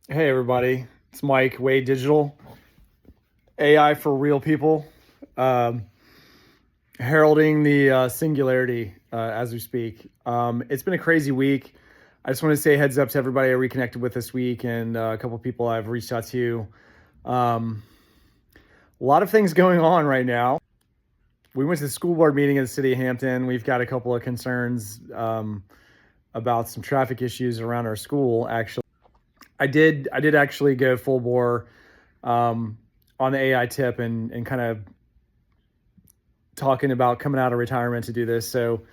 Hey everybody, it's Mike, Wade Digital, AI for real people, um, heralding the singularity as we speak. It's been a crazy week. I just want to say heads up to everybody I reconnected with this week and a couple people I've reached out to. Um, a lot of things going on right now. We went to the school board meeting in the city of Hampton. We've got a couple of concerns about some traffic issues around our school. Actually, I did actually go full bore um, on the AI tip and kind of talking about coming out of retirement to do this. So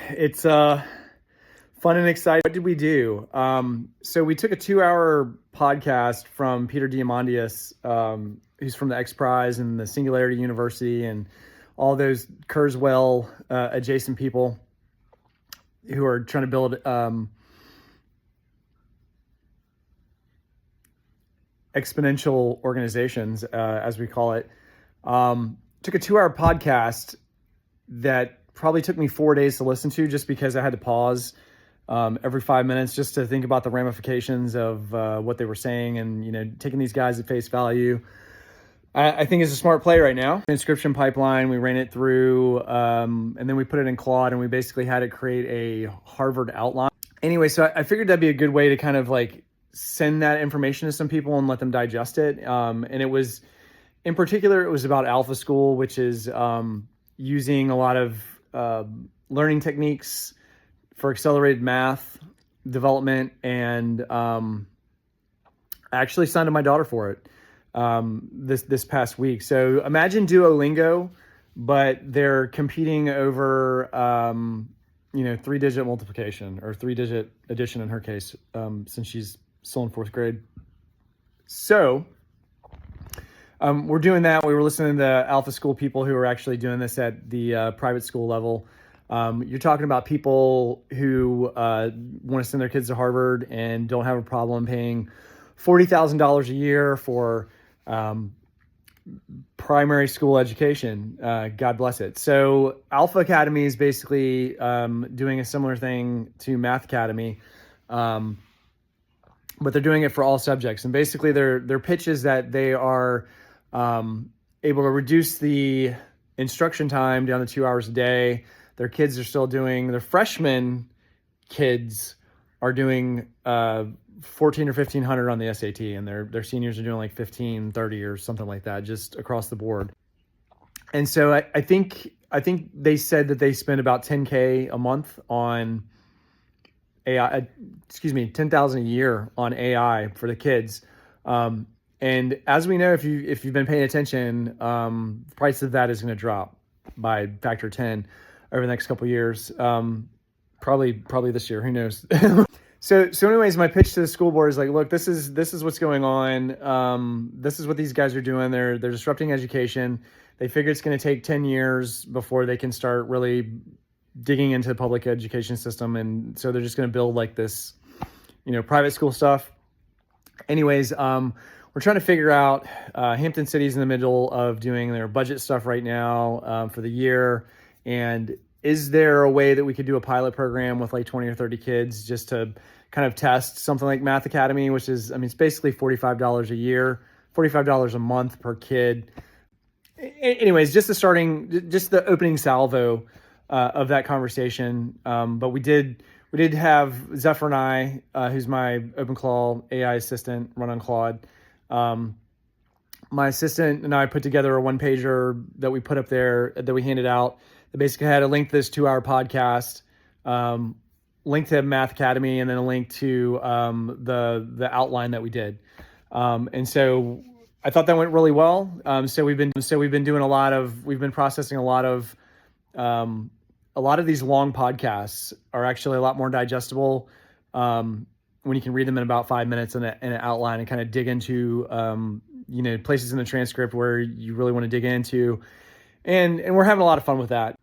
it's fun and exciting. What did we do? So we took a 2 hour podcast from Peter Diamandis, who's from the X Prize and the Singularity University and all those Kurzweil adjacent people who are trying to build exponential organizations, as we call it. Took a 2 hour podcast that probably took me 4 days to listen to just because I had to pause every 5 minutes just to think about the ramifications of what they were saying and, taking these guys at face value. I think is a smart play right now. Transcription pipeline, we ran it through and then we put it in Claude and we basically had it create a Harvard outline. Anyway, so I figured that'd be a good way to kind of like send that information to some people and let them digest it. And it was, in particular, it was about Alpha School, which is using a lot of learning techniques for accelerated math development. And I actually signed my daughter for it this past week. So imagine Duolingo, but they're competing over 3-digit multiplication or 3-digit addition in her case, since she's still in 4th grade. So we're doing that. We were listening to Alpha School people who are actually doing this at the private school level. You're talking about people who want to send their kids to Harvard and don't have a problem paying $40,000 a year for primary school education. God bless it. So Alpha Academy is basically doing a similar thing to Math Academy, but they're doing it for all subjects. And basically their pitch is that they are able to reduce the instruction time down to 2 hours a day. Their kids are still doing, their freshman kids are doing 14 or 1500 on the SAT, and their seniors are doing like 1530 or something like that, just across the board. And so I think they said that they spend about $10K a month on AI, 10,000 a year on AI for the kids. And as we know, if you've been paying attention, the price of that is going to drop by factor 10 over the next couple of years. Probably this year, who knows? So anyways, my pitch to the school board is like, look, this is what's going on. This is what these guys are doing. They're disrupting education. They figure it's going to take 10 years before they can start really digging into the public education system. And so they're just going to build like this, private school stuff. Anyways, we're trying to figure out, Hampton City's in the middle of doing their budget stuff right now for the year. And is there a way that we could do a pilot program with like 20 or 30 kids just to kind of test something like Math Academy, which is, it's basically $45 a year, $45 a month per kid. Anyways, just the opening salvo of that conversation. But we did have Zephyr and I, who's my OpenClaw AI assistant, run on Claude. My assistant and I put together a one-pager that we put up there that we handed out. That basically had a link to this 2-hour podcast, link to Math Academy, and then a link to the outline that we did. And so I thought that went really well. So we've been processing a lot of these long podcasts are actually a lot more digestible when you can read them in about 5 minutes in an outline and kind of dig into places in the transcript where you really want to dig into, and we're having a lot of fun with that.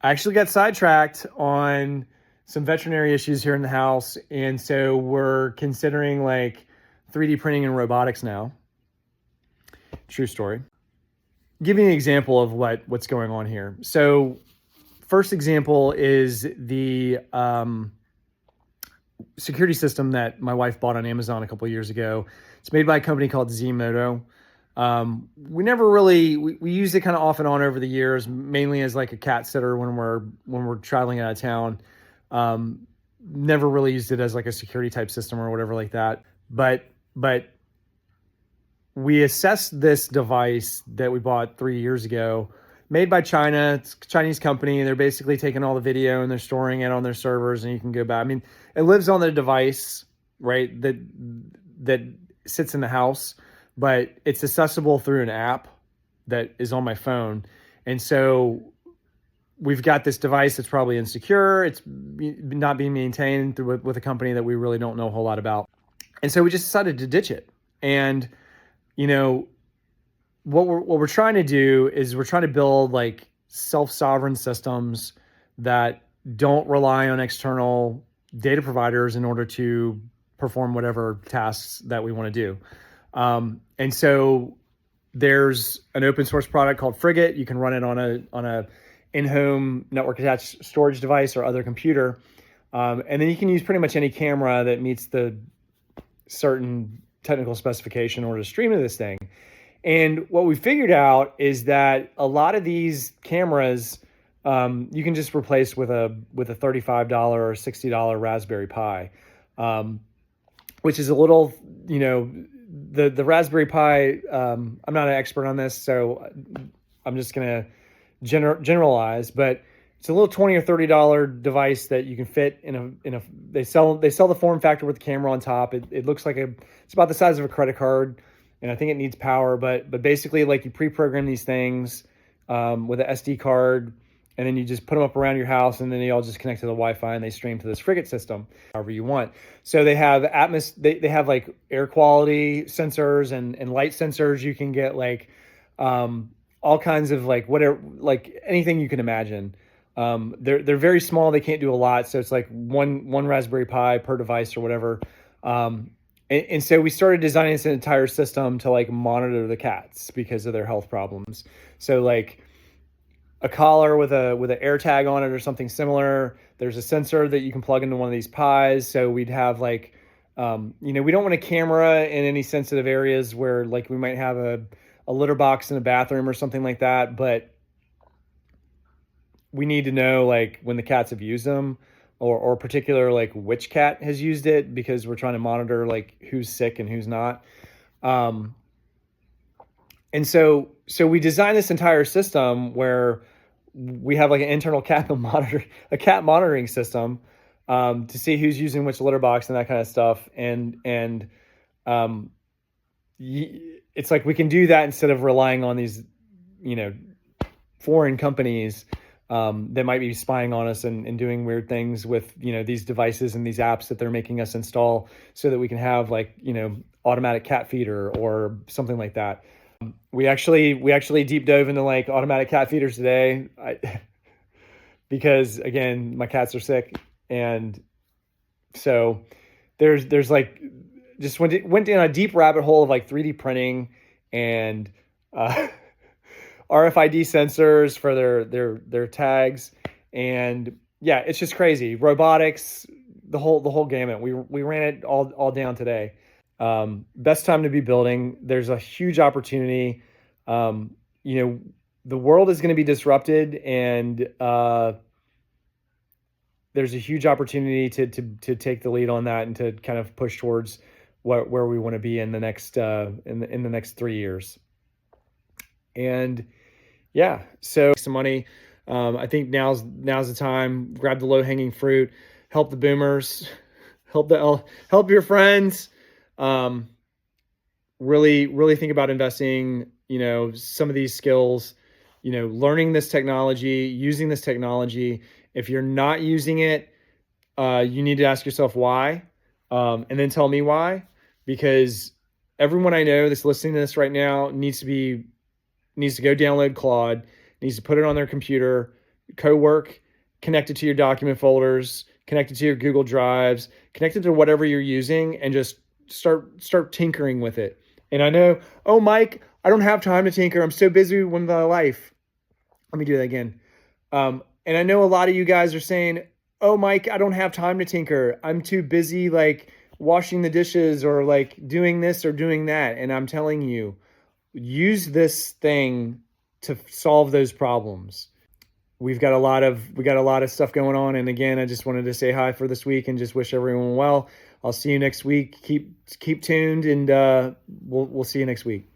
I actually got sidetracked on some veterinary issues here in the house, and so we're considering like 3D printing and robotics now. True story. Give you an example of what's going on here. So first example is the security system that my wife bought on Amazon a couple of years ago. It's made by a company called Zmoto. We never really we used it kind of off and on over the years, mainly as like a cat sitter when we're traveling out of town. Never really used it as like a security type system or whatever like that. But we assessed this device that we bought 3 years ago, made by China. It's a Chinese company. They're basically taking all the video and they're storing it on their servers, and you can go back. I mean, it lives on the device, right? That sits in the house, but it's accessible through an app that is on my phone. And so we've got this device that's probably insecure. It's not being maintained with a company that we really don't know a whole lot about. And so we just decided to ditch it. And, you know, what we're trying to do is we're trying to build like self-sovereign systems that don't rely on external data providers in order to perform whatever tasks that we want to do. And so there's an open source product called Frigate. You can run it on a in-home network attached storage device or other computer. And then you can use pretty much any camera that meets the certain technical specification in order to stream to this thing. And what we figured out is that a lot of these cameras you can just replace with a $35 or $60 Raspberry Pi, which is a little, you know, the Raspberry Pi. I'm not an expert on this, so I'm just gonna generalize, but it's a little $20 or $30 device that you can fit in a. They sell the form factor with the camera on top. It looks like it's about the size of a credit card, and I think it needs power. But basically, like, you pre-program these things with an SD card, and then you just put them up around your house, and then they all just connect to the Wi-Fi, and they stream to this Frigate system however you want. So they have they have like air quality sensors and light sensors. You can get like all kinds of like whatever, like anything you can imagine. They're very small. They can't do a lot. So it's like one Raspberry Pi per device or whatever. And so we started designing this entire system to like monitor the cats because of their health problems. So like a collar with an air tag on it or something similar. There's a sensor that you can plug into one of these Pis. So we'd have like, we don't want a camera in any sensitive areas where like we might have a litter box in a bathroom or something like that. But we need to know like when the cats have used them or particular like which cat has used it, because we're trying to monitor like who's sick and who's not. And so we designed this entire system where we have like an internal cat monitoring system to see who's using which litter box and that kind of stuff. And it's like we can do that instead of relying on these, foreign companies that might be spying on us and doing weird things with, these devices and these apps that they're making us install so that we can have like, automatic cat feeder or something like that. We actually deep dove into like automatic cat feeders today because again, my cats are sick. And so there's like, just went down a deep rabbit hole of like 3D printing and RFID sensors for their tags. And yeah, it's just crazy. Robotics, the whole gamut. We ran it all down today. Best time to be building. There's a huge opportunity. The world is going to be disrupted, and there's a huge opportunity to take the lead on that and to kind of push towards where we want to be in the next in the next 3 years. And yeah, so some money. I think now's the time. Grab the low hanging fruit. Help the boomers. Help your friends. Really think about investing, some of these skills, learning this technology, using this technology. If you're not using it, you need to ask yourself why, and then tell me why, because everyone I know that's listening to this right now needs to go download Claude, needs to put it on their computer, co-work, connect it to your document folders, connect it to your Google Drives, connect it to whatever you're using, and just start tinkering with it. And I know, oh, Mike, I don't have time to tinker. I'm so busy with my life. Let me do that again. And I know a lot of you guys are saying, oh, Mike, I don't have time to tinker. I'm too busy like washing the dishes or like doing this or doing that. And I'm telling you, use this thing to solve those problems. We got a lot of stuff going on. And again, I just wanted to say hi for this week and just wish everyone well. I'll see you next week. Keep tuned, and we'll see you next week.